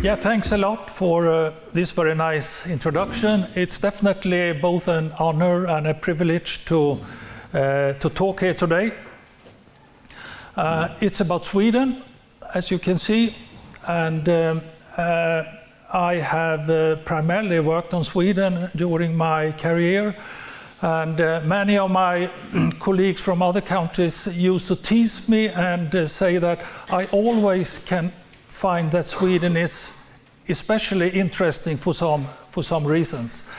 Yeah, thanks a lot for this very nice introduction. It's definitely both an honor and a privilege to talk here today. It's about Sweden, as you can see, and I have primarily worked on Sweden during my career, and many of my colleagues from other countries used to tease me and say that I always can find that Sweden is especially interesting for some reasons.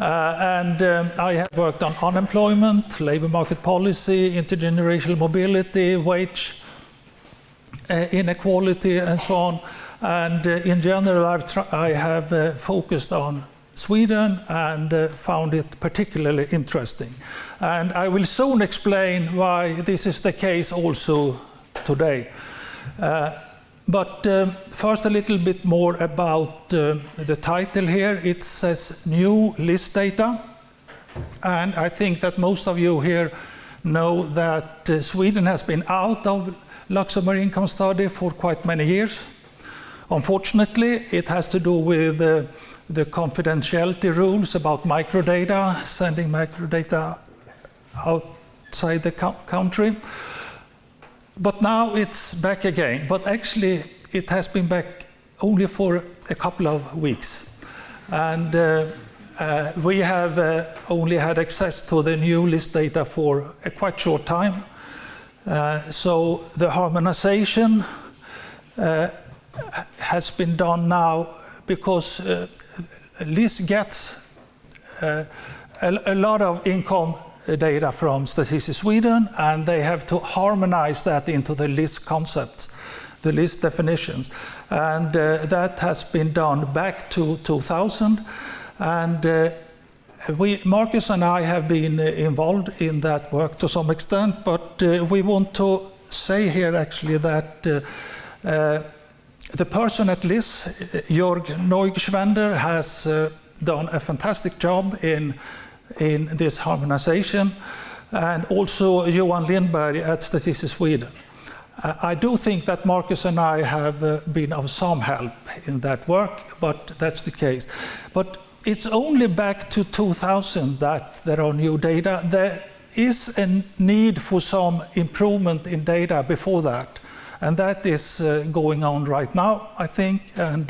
I have worked on unemployment, labor market policy, intergenerational mobility, wage inequality, and so on. And in general, I have focused on Sweden and found it particularly interesting. And I will soon explain why this is the case also today. But first a little bit more about the title here. It says New List Data. And I think that most of you here know that Sweden has been out of Luxembourg income study for quite many years. Unfortunately, it has to do with the confidentiality rules about microdata, sending microdata outside the country. But now it's back again. But actually, it has been back only for a couple of weeks. And we have only had access to the new list data for a quite short time. So the harmonization has been done now because LIS gets a lot of income data from Statistics Sweden, and they have to harmonize that into the list concepts, the list definitions. And that has been done back to 2000. And Marcus and I have been involved in that work to some extent, but we want to say here actually that the person at LIS, Jörg Neugschwender, has done a fantastic job in this harmonization, and also Johan Lindberg at Statistics Sweden. I do think that Marcus and I have been of some help in that work, but that's the case. But it's only back to 2000 that there are new data. There is a need for some improvement in data before that, and that is going on right now, I think. And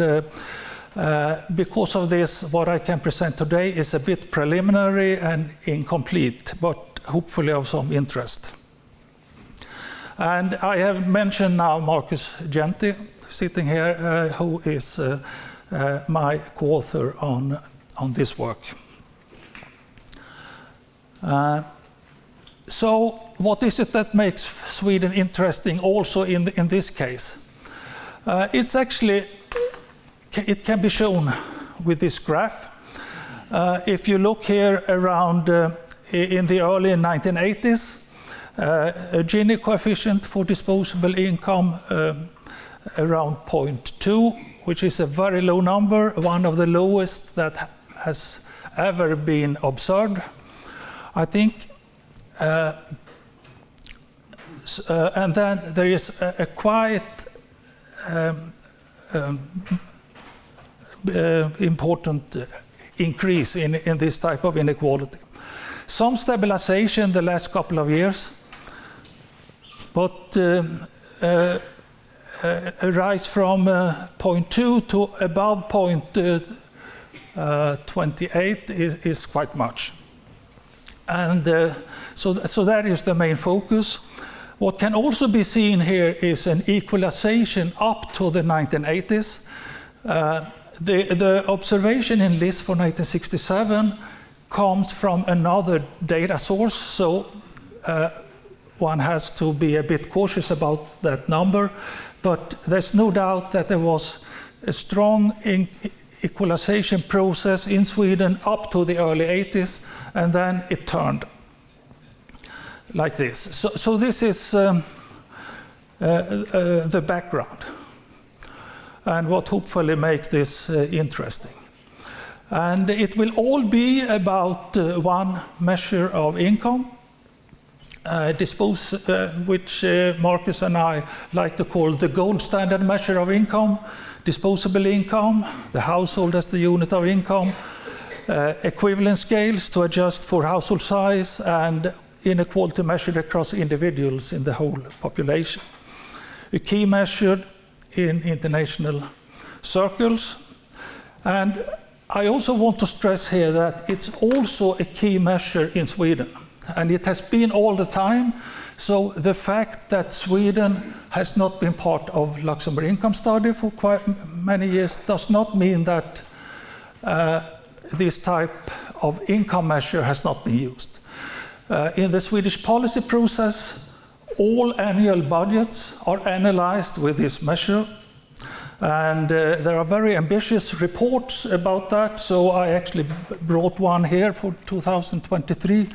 because of this, what I can present today is a bit preliminary and incomplete, but hopefully of some interest. And I have mentioned now Marcus Genti, sitting here, who is my co-author on this work. So what is it that makes Sweden interesting also in this case? It's actually, it can be shown with this graph. If you look here around in the early 1980s, a Gini coefficient for disposable income around 0.2, which is a very low number, one of the lowest that has ever been observed, I think. And then there is a quite important increase in this type of inequality. Some stabilization the last couple of years, but a rise from 0.2 to above 0.28 is quite much. And so that is the main focus. What can also be seen here is an equalization up to the 1980s. The observation in LIS for 1967 comes from another data source, so one has to be a bit cautious about that number. But there's no doubt that there was a strong equalization process in Sweden up to the early 80s, and then it turned like this. So this is the background, and what hopefully makes this interesting. And it will all be about one measure of income, which Marcus and I like to call the gold standard measure of income, disposable income, the household as the unit of income, equivalence scales to adjust for household size, and inequality measured across individuals in the whole population. A key measure in international circles. And I also want to stress here that it's also a key measure in Sweden, and it has been all the time. So the fact that Sweden has not been part of Luxembourg income study for quite many years does not mean that this type of income measure has not been used. In the Swedish policy process, all annual budgets are analyzed with this measure, and there are very ambitious reports about that. So I actually brought one here for 2023,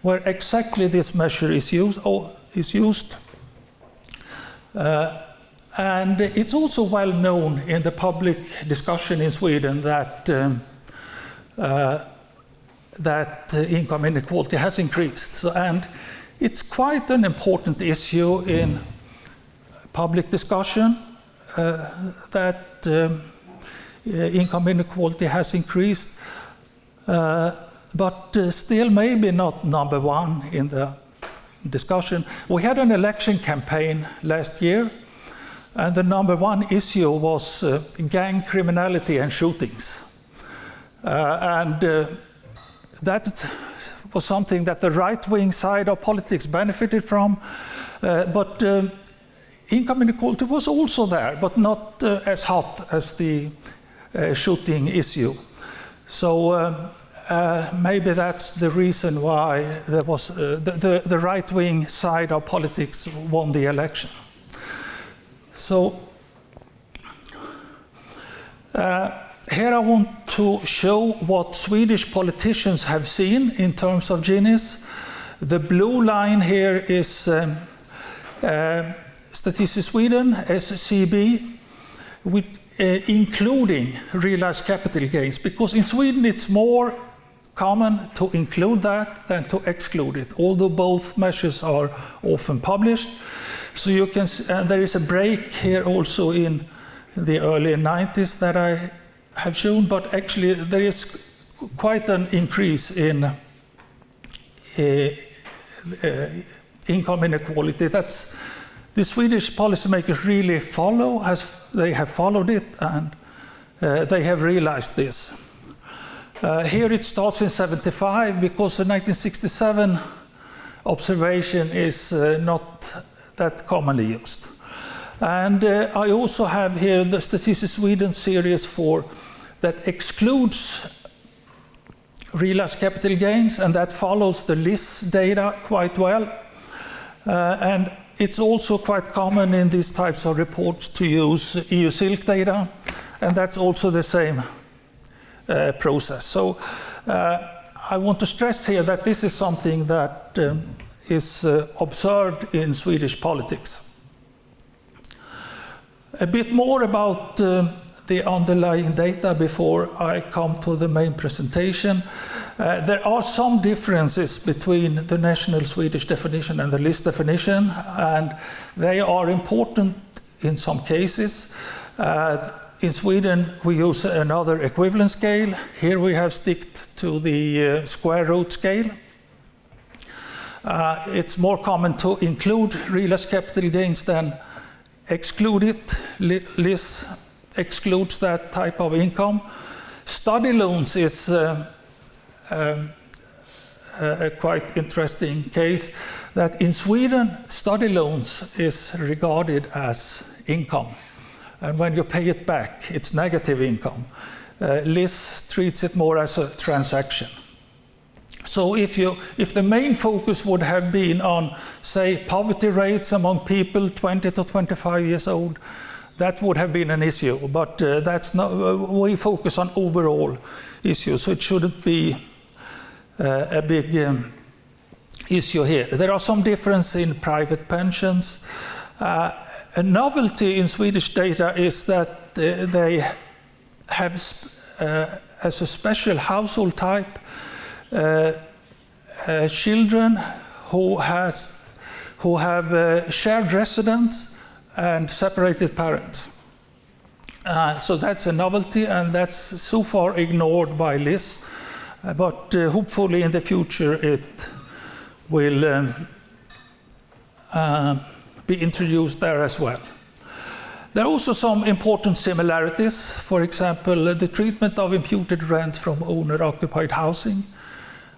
where exactly this measure is used. And it's also well known in the public discussion in Sweden that income inequality has increased. So, and it's quite an important issue in public discussion that income inequality has increased, but still maybe not number one in the discussion. We had an election campaign last year, and the number one issue was gang criminality and shootings. That was something that the right-wing side of politics benefited from, but income inequality was also there, but not as hot as the shooting issue. So maybe that's the reason why there was the right-wing side of politics won the election. So here I want to show what Swedish politicians have seen in terms of Gini's. The blue line here is Statistics Sweden, SCB, with, including realized capital gains, because in Sweden it's more common to include that than to exclude it, although both measures are often published. So you can see, there is a break here also in the early 90s that I have shown, but actually there is quite an increase in income inequality. That's the Swedish policymakers really follow, as they have followed it, and they have realized this. Here it starts in 75, because the 1967 observation is not that commonly used. And I also have here the Statistics Sweden series 4 that excludes realized capital gains, and that follows the LIS data quite well. And it's also quite common in these types of reports to use EU SILC data, and that's also the same process. So I want to stress here that this is something that is observed in Swedish politics. A bit more about the underlying data before I come to the main presentation. There are some differences between the national Swedish definition and the LIS definition, and they are important in some cases. In Sweden, we use another equivalence scale. Here we have sticked to the square root scale. It's more common to include realized capital gains than exclude it. LIS excludes that type of income. Study loans is a quite interesting case, that in Sweden, study loans is regarded as income. And when you pay it back, it's negative income. LIS treats it more as a transaction. So if the main focus would have been on, say, poverty rates among people 20 to 25 years old, that would have been an issue. But that's not. We focus on overall issues, so it shouldn't be a big issue here. There are some differences in private pensions. A novelty in Swedish data is that they have, as a special household type, children who have shared residence and separated parents. So that's a novelty, and that's so far ignored by LIS, but hopefully in the future it will be introduced there as well. There are also some important similarities. For example, the treatment of imputed rent from owner-occupied housing,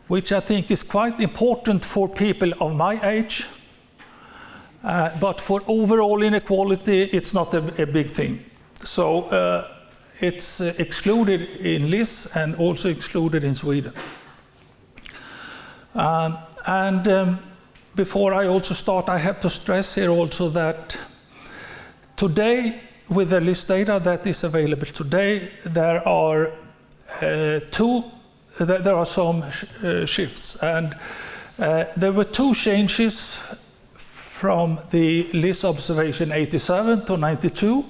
which I think is quite important for people of my age. But for overall inequality, it's not a big thing. So it's excluded in LIS and also excluded in Sweden. Before I also start, I have to stress here also that today, with the LIS data that is available today, there are some shifts, and there were two changes from the LIS observation 87 to 92,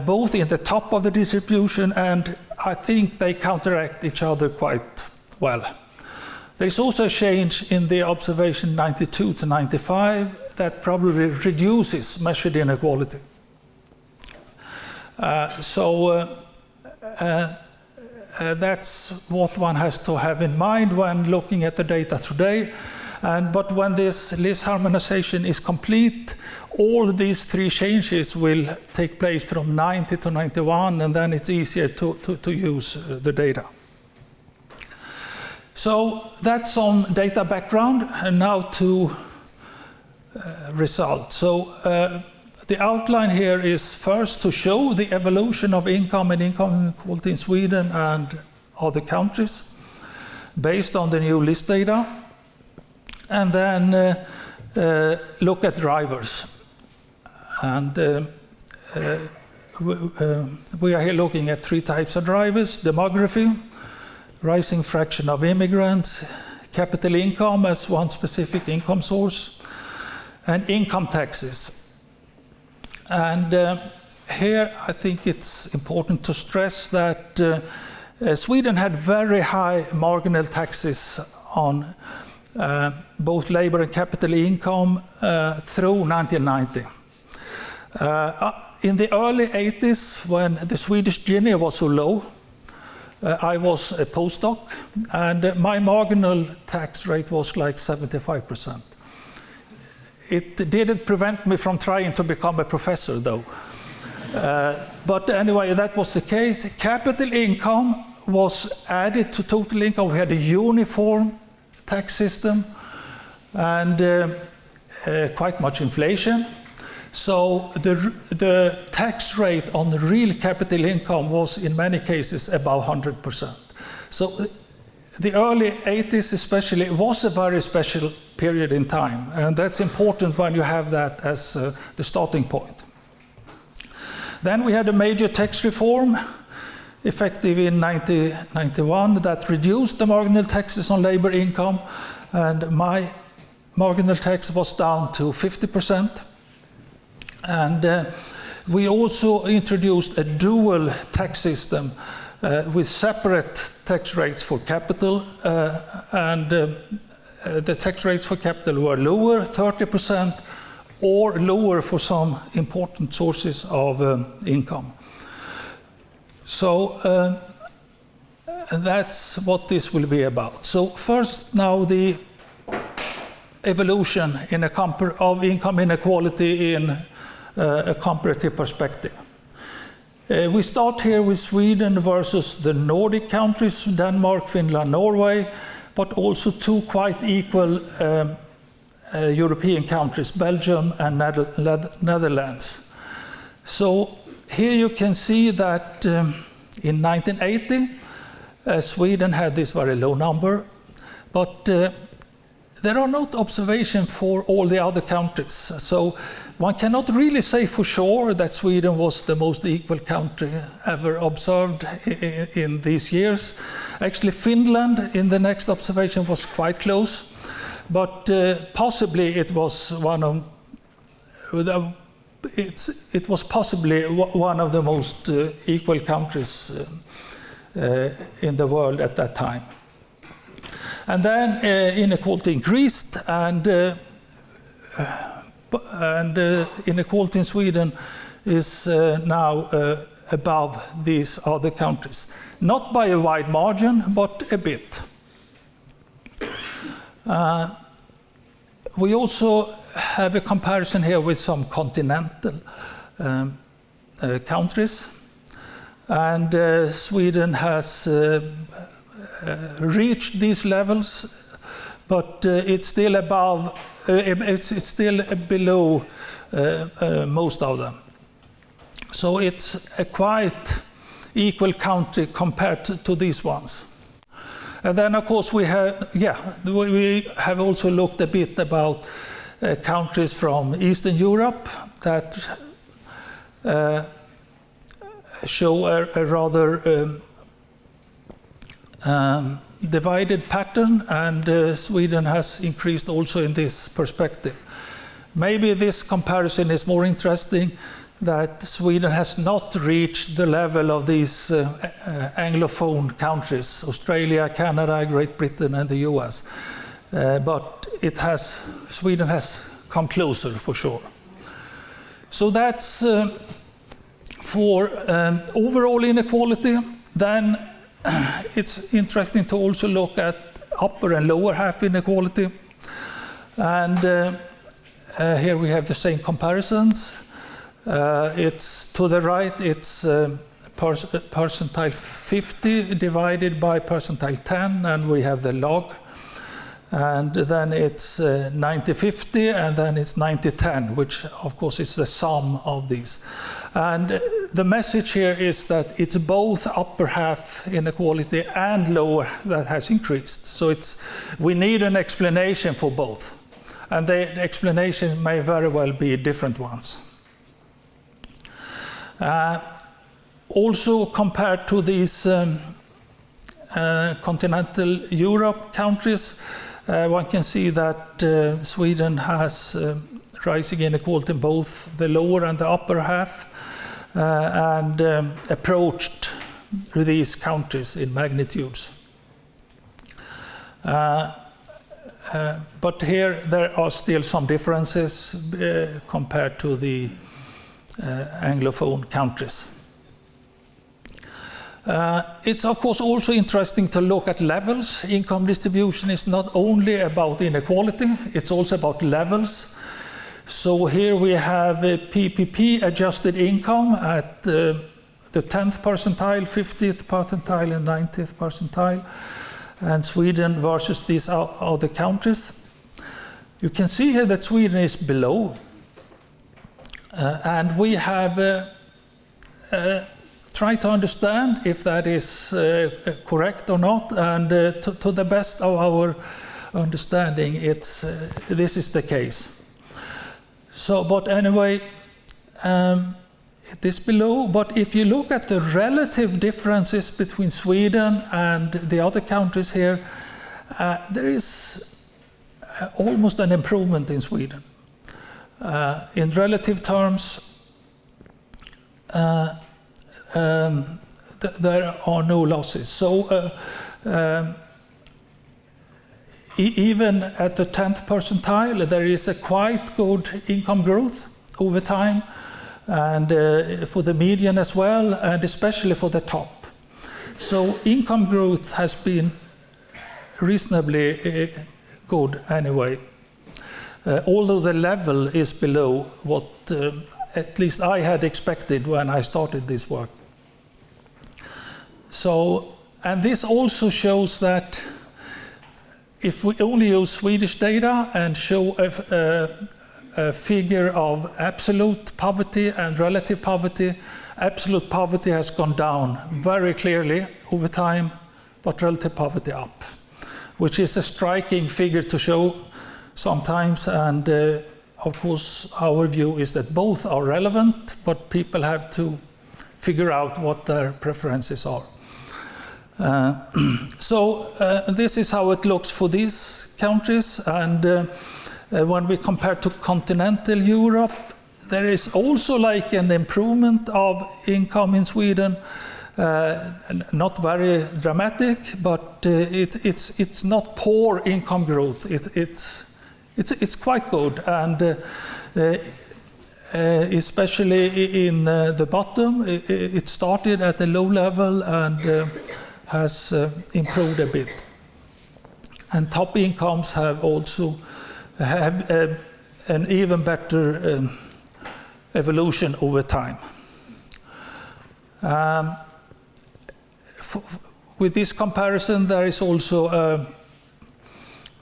both in the top of the distribution, and I think they counteract each other quite well. There's also a change in the observation 92 to 95 that probably reduces measured inequality. That's what one has to have in mind when looking at the data today. But when this LIS harmonization is complete, all these three changes will take place from 90 to 91, and then it's easier to use the data. So that's some data background, and now to results. So the outline here is first to show the evolution of income and income inequality in Sweden and other countries based on the new LIS data, and then look at drivers. And we are here looking at three types of drivers: demography, rising fraction of immigrants, capital income as one specific income source, and income taxes. And here I think it's important to stress that Sweden had very high marginal taxes on both labor and capital income through 1990. In the early 80s, when the Swedish Gini was so low, I was a postdoc, and my marginal tax rate was like 75%. It didn't prevent me from trying to become a professor, though. But anyway, that was the case. Capital income was added to total income. We had a uniform tax system and quite much inflation. So the tax rate on the real capital income was in many cases above 100%. So the early 80s especially was a very special period in time, and that's important when you have that as the starting point. Then we had a major tax reform effective in 1991 that reduced the marginal taxes on labor income, and my marginal tax was down to 50%. And we also introduced a dual tax system with separate tax rates for capital, and the tax rates for capital were lower, 30%, or lower for some important sources of income. So that's what this will be about. So first, now the evolution of income inequality in a comparative perspective. We start here with Sweden versus the Nordic countries, Denmark, Finland, Norway, but also two quite equal European countries, Belgium and Netherlands. So here you can see that in 1980, Sweden had this very low number, but there are not observations for all the other countries. So one cannot really say for sure that Sweden was the most equal country ever observed in these years. Actually, Finland in the next observation was quite close, but possibly it was one of the most equal countries in the world at that time. And then inequality increased, and inequality in Sweden is now above these other countries. Not by a wide margin, but a bit. We also have a comparison here with some continental countries. And Sweden has reached these levels, but it's still above, it's still below most of them. So it's a quite equal country compared to these ones. And then, of course, we have also looked a bit about countries from Eastern Europe that show a rather divided pattern, and Sweden has increased also in this perspective. Maybe this comparison is more interesting, that Sweden has not reached the level of these Anglophone countries, Australia, Canada, Great Britain, and the US. But Sweden has come closer for sure. So that's for overall inequality. Then it's interesting to also look at upper and lower half inequality. And here we have the same comparisons. It's to the right, it's percentile 50 divided by percentile 10, and we have the log. And then it's 90-50, and then it's 90-10, which of course is the sum of these. And the message here is that it's both upper half inequality and lower that has increased. So we need an explanation for both. And the explanations may very well be different ones. Also compared to these continental Europe countries, one can see that Sweden has rising inequality in both the lower and the upper half, and approached these countries in magnitudes. But here there are still some differences compared to the Anglophone countries. It's of course also interesting to look at levels. Income distribution is not only about inequality, it's also about levels. So here we have a PPP adjusted income at the 10th percentile, 50th percentile, and 90th percentile, and Sweden versus these other countries. You can see here that Sweden is below. And we have tried to understand if that is correct or not, and to the best of our understanding, this is the case. So, but anyway, it is below, but if you look at the relative differences between Sweden and the other countries here, there is almost an improvement in Sweden. In relative terms, there are no losses. So even at the 10th percentile, there is a quite good income growth over time, and for the median as well, and especially for the top. So income growth has been reasonably good anyway. Although the level is below what at least I had expected when I started this work. So, and this also shows that if we only use Swedish data and show a figure of absolute poverty and relative poverty, absolute poverty has gone down very clearly over time, but relative poverty up, which is a striking figure to show sometimes, and of course our view is that both are relevant, but people have to figure out what their preferences are. So this is how it looks for these countries, and when we compare to continental Europe, there is also like an improvement of income in Sweden. Not very dramatic, but it's not poor income growth. It's quite good, and especially in the bottom. It started at a low level and has improved a bit. And top incomes have also an even better evolution over time. With this comparison, there is also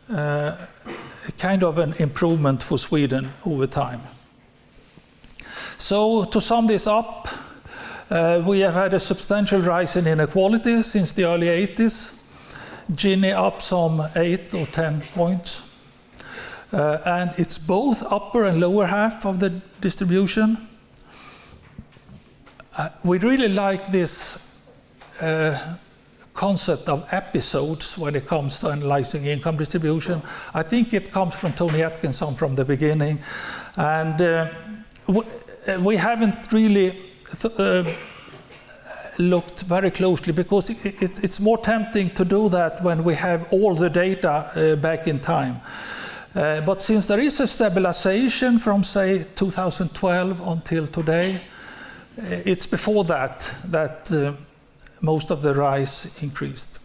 a kind of an improvement for Sweden over time. So to sum this up, we have had a substantial rise in inequality since the early 80s, Gini up some 8 or 10 points. And it's both upper and lower half of the distribution. We really like this concept of episodes when it comes to analyzing income distribution. I think it comes from Tony Atkinson from the beginning. And we haven't really looked very closely because it's more tempting to do that when we have all the data back in time. But since there is a stabilization from, say, 2012 until today, it's before that most of the rise increased.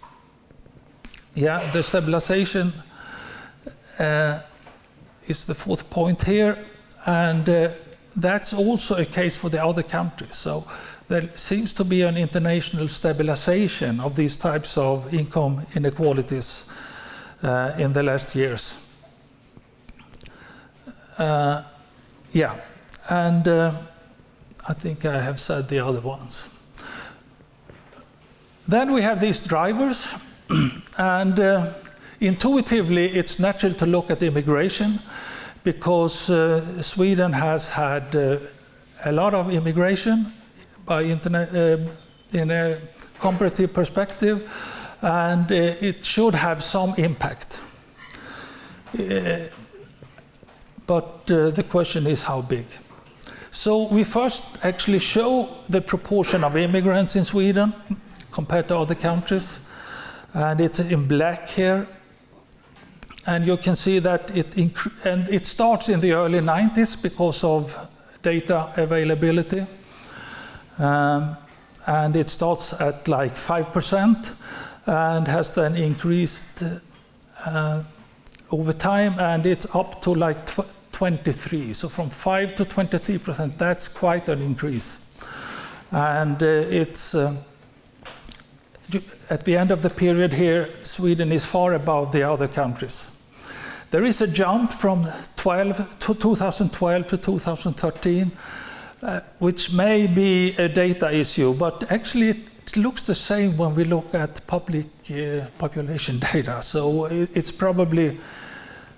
Yeah, the stabilization is the fourth point here, and that's also a case for the other countries. So there seems to be an international stabilization of these types of income inequalities in the last years. Yeah, and I think I have said the other ones. Then we have these drivers, and intuitively it's natural to look at immigration because Sweden has had a lot of immigration in a comparative perspective, and it should have some impact. But the question is how big. So we first actually show the proportion of immigrants in Sweden compared to other countries, and it's in black here. And you can see that it starts in the early 90s because of data availability. And it starts at like 5% and has then increased over time, and it's up to like 23. So from 5 to 23%, that's quite an increase. And it's at the end of the period here, Sweden is far above the other countries. There is a jump from 2012 to 2013, which may be a data issue, but actually it looks the same when we look at public population data. So it's probably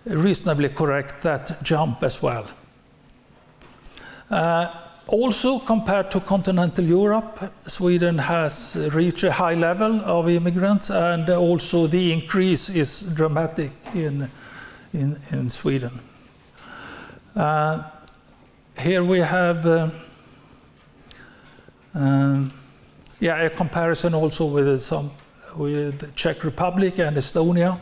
reasonably correct, that jump as well. Also, compared to continental Europe, Sweden has reached a high level of immigrants, and also the increase is dramatic in Sweden. Here we have a comparison also with the Czech Republic and Estonia.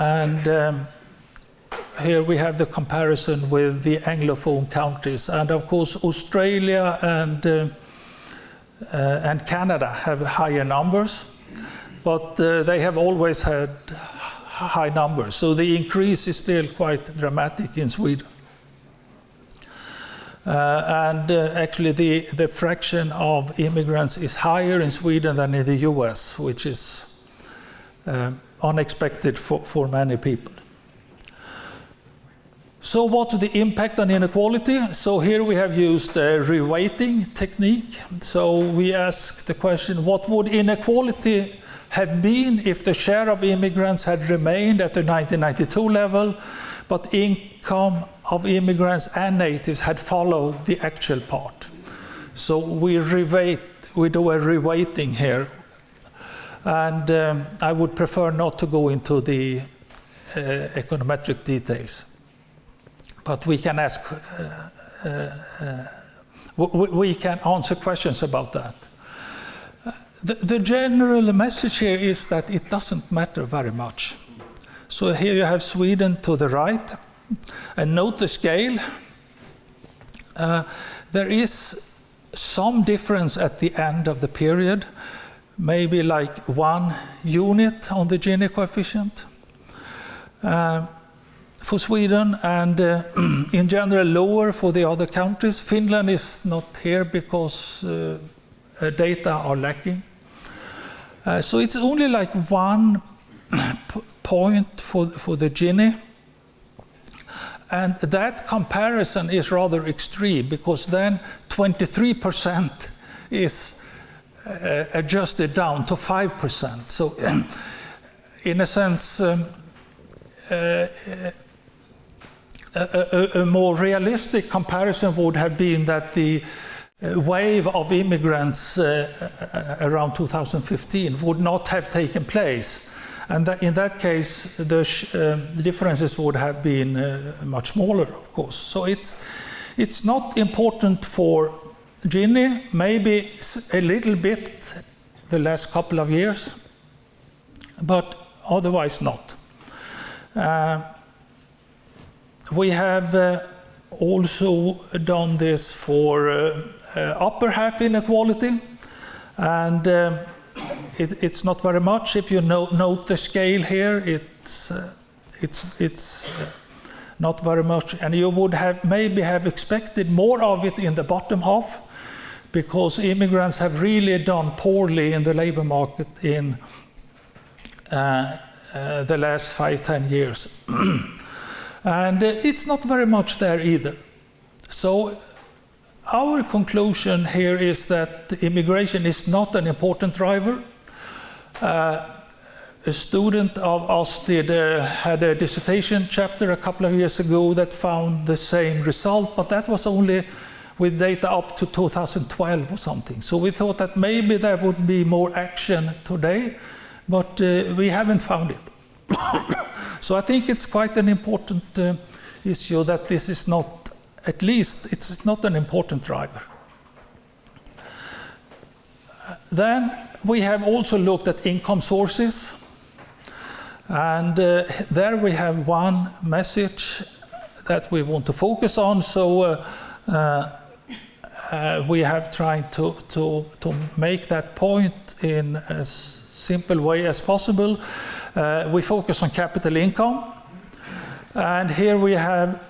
And here we have the comparison with the Anglophone countries. And of course, Australia and Canada have higher numbers, but they have always had high numbers. So the increase is still quite dramatic in Sweden. Actually, the fraction of immigrants is higher in Sweden than in the US, which is unexpected for many people. So what's the impact on inequality? So here we have used a reweighting technique. So we ask the question, what would inequality have been if the share of immigrants had remained at the 1992 level, but income of immigrants and natives had followed the actual part? So we do a reweighting here. And I would prefer not to go into the econometric details. But we can ask, we can answer questions about that. The general message here is that it doesn't matter very much. So here you have Sweden to the right, and note the scale. There is some difference at the end of the period, maybe like 1 unit on the Gini coefficient for Sweden, and in general lower for the other countries. Finland is not here because data are lacking. So it's only like 1 point for the Gini. And that comparison is rather extreme, because then 23% is adjusted down to 5%. So in a sense, a more realistic comparison would have been that the wave of immigrants around 2015 would not have taken place. And that in that case, the differences would have been much smaller, of course. So it's not important for Gini, maybe a little bit the last couple of years, but otherwise not. We have also done this for upper half inequality, and it's not very much. If you note the scale here, it's not very much, and you would maybe have expected more of it in the bottom half, because immigrants have really done poorly in the labor market in the last 5-10 years. And it's not very much there either. So our conclusion here is that immigration is not an important driver. A student of us had a dissertation chapter a couple of years ago that found the same result, but that was only with data up to 2012 or something. So we thought that maybe there would be more action today, but we haven't found it. So I think it's quite an important issue that this is not, at least it's not an important driver. Then we have also looked at income sources, and there we have one message that we want to focus on. So we have tried to make that point in as simple way as possible. We focus on capital income, and here we have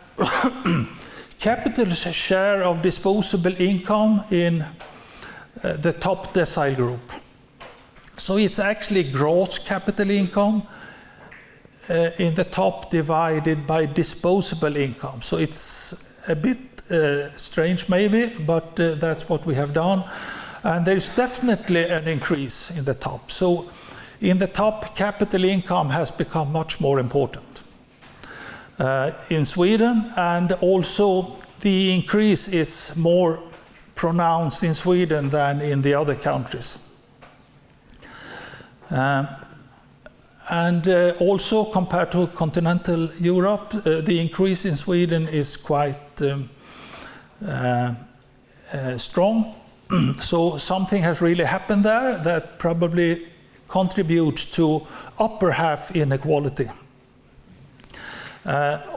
capital's share of disposable income in the top decile group. So it's actually gross capital income in the top divided by disposable income. So it's a bit strange maybe, but that's what we have done. And there's definitely an increase in the top. So in the top, capital income has become much more important in Sweden, and also the increase is more pronounced in Sweden than in the other countries. And also compared to continental Europe, the increase in Sweden is quite strong. So something has really happened there that probably contributes to upper half inequality.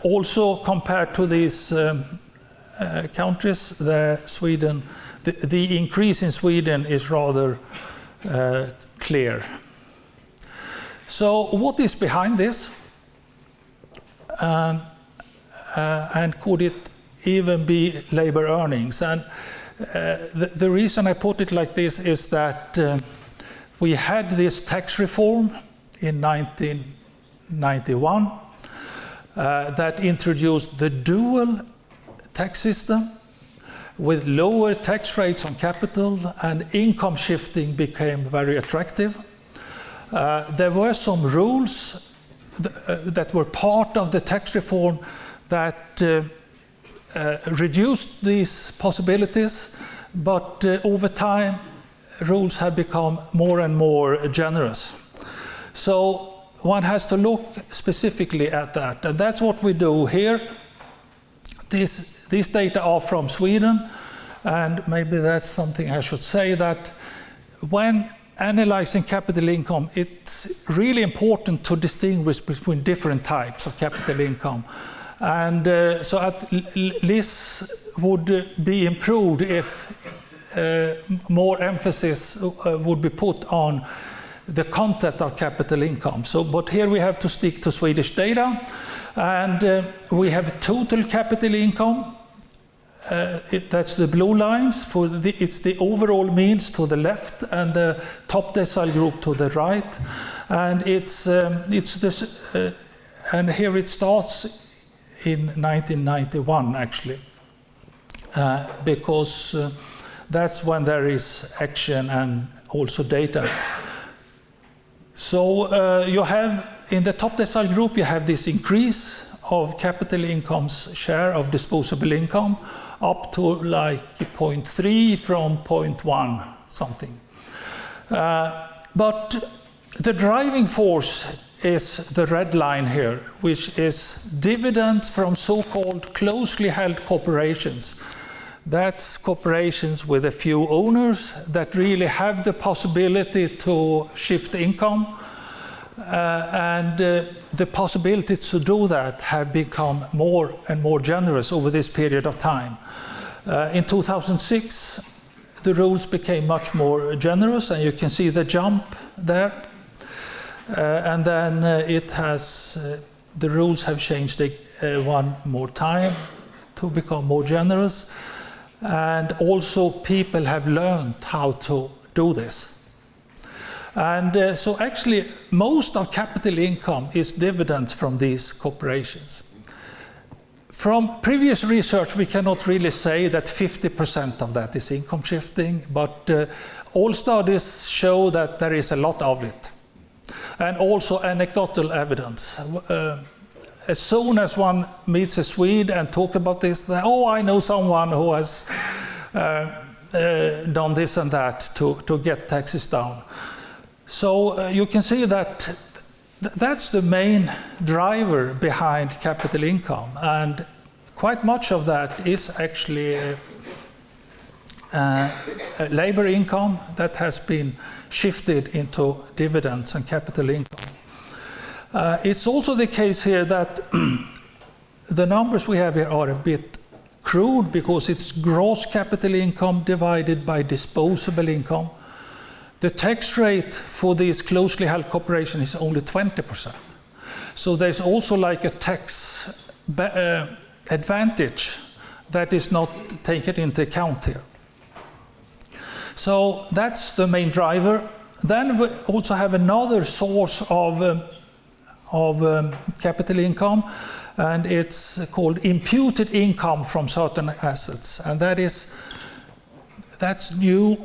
Also compared to these countries, the increase in Sweden is rather clear. So what is behind this? And could it even be labor earnings? And the reason I put it like this is that we had this tax reform in 1991 that introduced the dual tax system with lower tax rates on capital, and income shifting became very attractive. There were some rules that were part of the tax reform that reduced these possibilities, but over time rules have become more and more generous. So one has to look specifically at that, and that's what we do here. These data are from Sweden, and maybe that's something I should say, that when analyzing capital income, it's really important to distinguish between different types of capital income. And so at least would be improved if more emphasis would be put on the content of capital income. But here we have to stick to Swedish data, and we have total capital income. That's the blue lines. It's the overall means to the left and the top decile group to the right, and it's this. And here it starts in 1991, actually, because that's when there is action and also data. So you have, in the top decile group, you have this increase of capital income's share of disposable income up to like 0.3 from 0.1 something. But the driving force is the red line here, which is dividends from so-called closely held corporations. That's corporations with a few owners that really have the possibility to shift income, and the possibility to do that have become more and more generous over this period of time. In 2006, the rules became much more generous, and you can see the jump there. And then the rules have changed one more time to become more generous. And also people have learned how to do this. And so actually most of capital income is dividends from these corporations. From previous research, we cannot really say that 50% of that is income shifting, but all studies show that there is a lot of it. And also anecdotal evidence. As soon as one meets a Swede and talk about this, oh, I know someone who has done this and that to get taxes down. So you can see that that's the main driver behind capital income, and quite much of that is actually labor income that has been shifted into dividends and capital income. It's also the case here that the numbers we have here are a bit crude because it's gross capital income divided by disposable income. The tax rate for these closely held corporations is only 20%. So there's also like a tax advantage that is not taken into account here. So that's the main driver. Then we also have another source of capital income, and it's called imputed income from certain assets, and that's new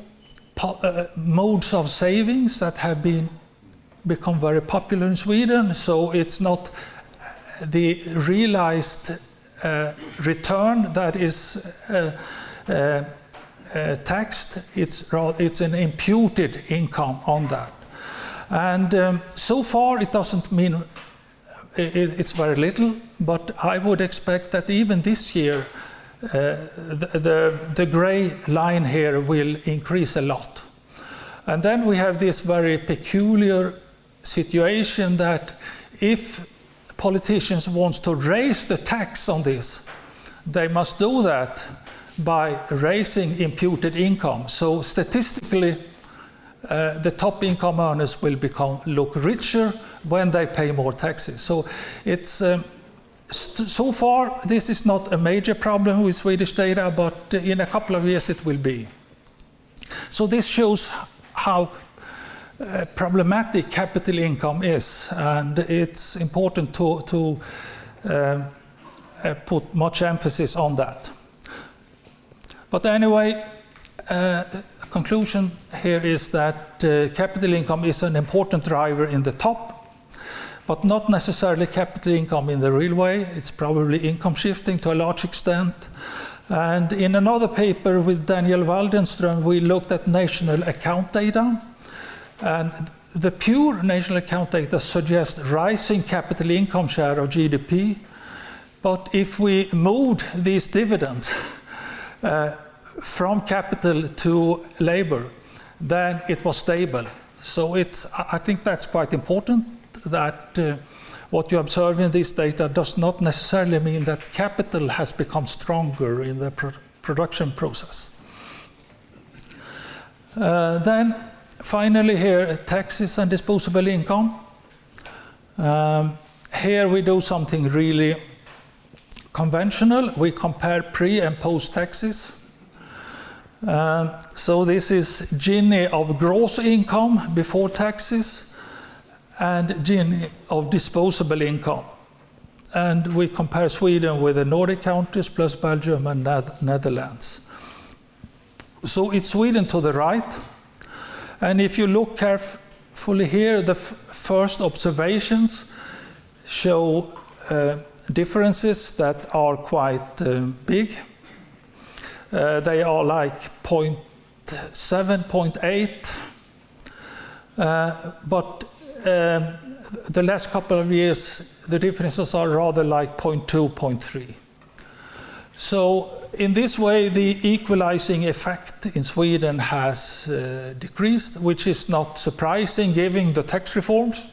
modes of savings that have become very popular in Sweden. So it's not the realized return that is taxed, it's an imputed income on that. And so far it doesn't mean it's very little, but I would expect that even this year the gray line here will increase a lot. And then we have this very peculiar situation that if politicians want to raise the tax on this, they must do that by raising imputed income. So statistically, the top income earners will look richer when they pay more taxes. So it's so far this is not a major problem with Swedish data, but in a couple of years it will be. So this shows how problematic capital income is, and it's important to put much emphasis on that. But anyway, conclusion here is that capital income is an important driver in the top, but not necessarily capital income in the real way. It's probably income shifting to a large extent. And in another paper with Daniel Waldenström, we looked at national account data. And the pure national account data suggests rising capital income share of GDP. But if we moved these dividends from capital to labor, then it was stable. So I think that's quite important, that what you observe in this data does not necessarily mean that capital has become stronger in the production process. Then finally here, taxes and disposable income. Here we do something really conventional. We compare pre and post taxes. So this is Gini of gross income before taxes and Gini of disposable income. And we compare Sweden with the Nordic countries plus Belgium and Netherlands. So it's Sweden to the right. And if you look carefully here, the first observations show differences that are quite big. They are like 0.7, 0.8. But the last couple of years, the differences are rather like 0.2, 0.3. So in this way, the equalizing effect in Sweden has decreased, which is not surprising given the tax reforms.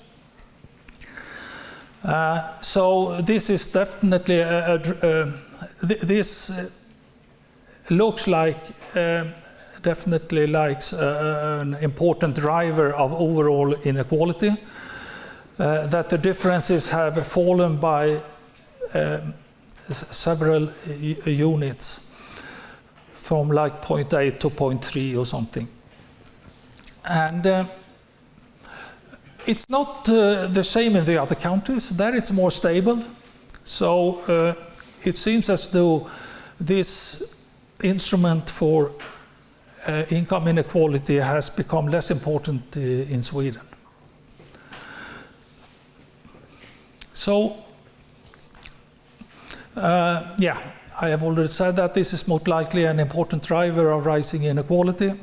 So this is definitely this looks like definitely like an important driver of overall inequality. That the differences have fallen by several units from like 0.8 to 0.3 or something. And it's not the same in the other countries. There it's more stable. So it seems as though this instrument for income inequality has become less important in Sweden. So, yeah, I have already said that this is most likely an important driver of rising inequality.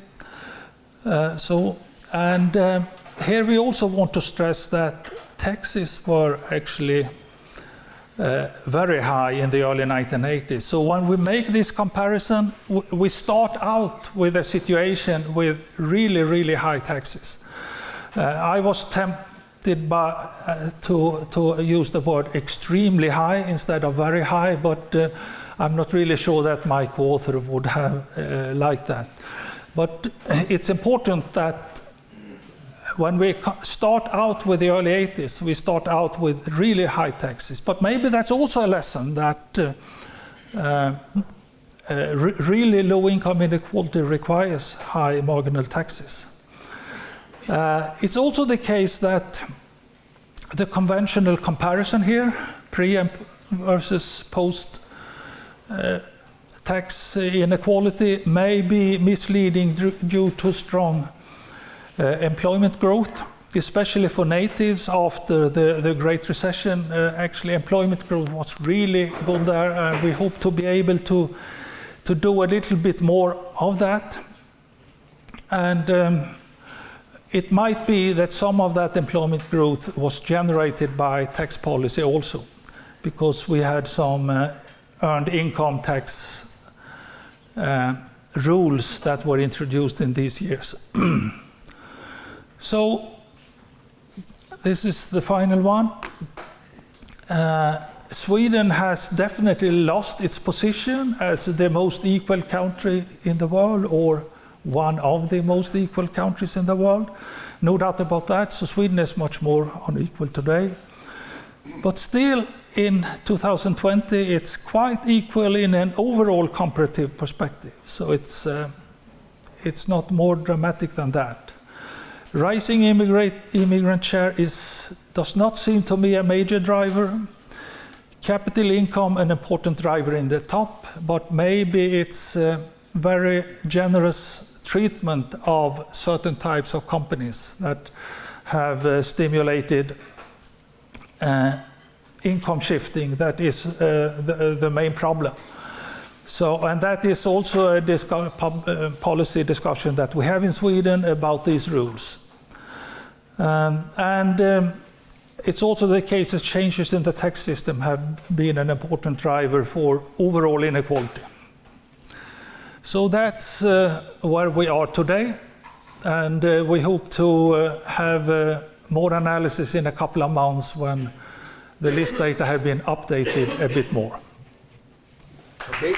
Here we also want to stress that taxes were actually very high in the early 1980s. So when we make this comparison, we start out with a situation with really, really high taxes. I was tempted to use the word extremely high instead of very high, but I'm not really sure that my co-author would have liked that. But it's important that when we start out with the early 80s, we start out with really high taxes. But maybe that's also a lesson that really low income inequality requires high marginal taxes. It's also the case that the conventional comparison here, pre and versus post tax inequality, may be misleading due to strong employment growth, especially for natives after the Great Recession. Actually, employment growth was really good there, and we hope to be able to do a little bit more of that. And it might be that some of that employment growth was generated by tax policy also, because we had some earned income tax rules that were introduced in these years. So this is the final one. Sweden has definitely lost its position as the most equal country in the world, or one of the most equal countries in the world. No doubt about that. So Sweden is much more unequal today. But still, in 2020, it's quite equal in an overall comparative perspective. So it's not more dramatic than that. Rising immigrant share does not seem to me a major driver. Capital income an important driver in the top, but maybe it's very generous treatment of certain types of companies that have stimulated income shifting. That is the main problem. So, and that is also a policy discussion that we have in Sweden about these rules. It's also the case that changes in the tax system have been an important driver for overall inequality. So that's where we are today, and we hope to have more analysis in a couple of months when the list data have been updated a bit more. Okay.